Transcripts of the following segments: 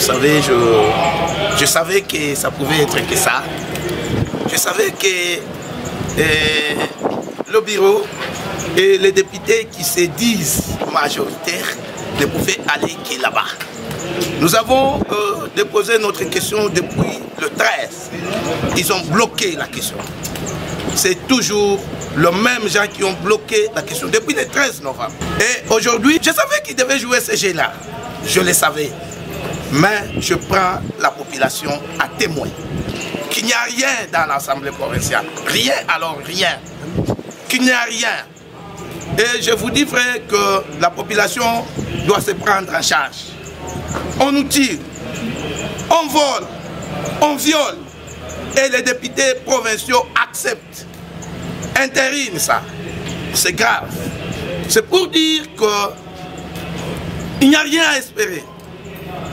savez, je savais que ça pouvait être que ça. Je savais que le bureau et les députés qui se disent majoritaires ne pouvaient aller que là-bas. Nous avons déposé notre question depuis le 13. Ils ont bloqué la question. C'est toujours le même gens qui ont bloqué la question depuis le 13 novembre. Et aujourd'hui, je savais qu'ils devaient jouer ce jeu-là. Je le savais. Mais je prends la population à témoin. Qu'il n'y a rien dans l'Assemblée provinciale. Rien, alors rien. Qu'il n'y a rien. Et je vous dis, frère, que la population doit se prendre en charge. On nous tire, on vole, on viole. Et les députés provinciaux acceptent. Intérim ça. C'est grave. C'est pour dire qu'il n'y a rien à espérer.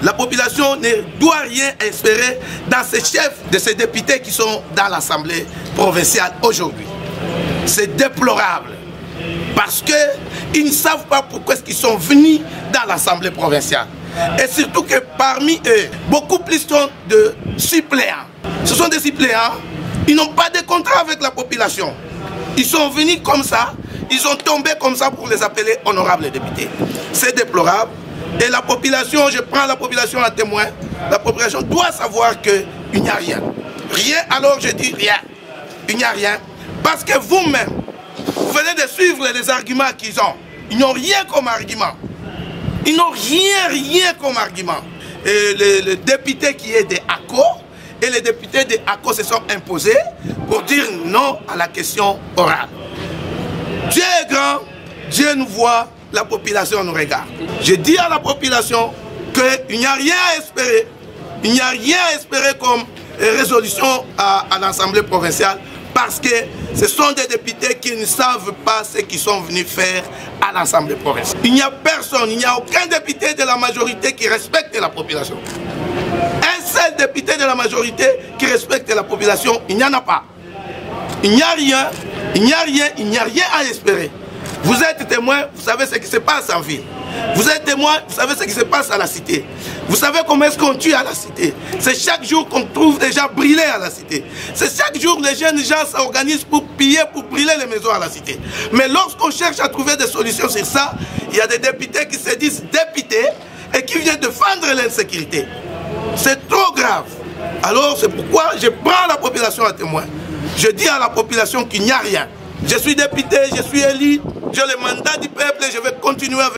La population ne doit rien espérer dans ces chefs de ces députés qui sont dans l'Assemblée provinciale aujourd'hui. C'est déplorable. Parce qu'ils ne savent pas pourquoi ils sont venus dans l'Assemblée provinciale. Et surtout que parmi eux, beaucoup plus sont de suppléants. Ce sont des suppléants, ils n'ont pas de contrat avec la population. Ils sont venus comme ça, ils ont tombé comme ça pour les appeler honorables députés. C'est déplorable. Et la population, je prends la population à témoin, la population doit savoir qu'il n'y a rien. Rien, alors je dis rien. Il n'y a rien. Parce que vous-même, vous venez de suivre les arguments qu'ils ont. Ils n'ont rien comme argument. Ils n'ont rien comme argument. Et le député qui est des ACO et les députés des ACO se sont imposés pour dire non à la question orale. Dieu est grand, Dieu nous voit, la population nous regarde. Je dis à la population qu'il n'y a rien à espérer. Il n'y a rien à espérer comme résolution à l'Assemblée provinciale parce que ce sont des députés qui ne savent pas ce qu'ils sont venus faire à l'Assemblée provinciale. Il n'y a personne, il n'y a aucun député de la majorité qui respecte la population. Un seul député de la majorité qui respecte la population, il n'y en a pas. Il n'y a rien, il n'y a rien, il n'y a rien à espérer. Vous êtes témoin, vous savez ce qui se passe en ville. Vous êtes témoin, vous savez ce qui se passe à la cité. Vous savez comment est-ce qu'on tue à la cité. C'est chaque jour qu'on trouve des gens brûlés à la cité. C'est chaque jour les jeunes gens s'organisent pour piller, pour brûler les maisons à la cité. Mais lorsqu'on cherche à trouver des solutions sur ça, il y a des députés qui se disent députés et qui viennent défendre l'insécurité. C'est trop grave. Alors c'est pourquoi je prends la population à témoin. Je dis à la population qu'il n'y a rien. Je suis député, je suis élu, j'ai le mandat du peuple et je vais continuer avec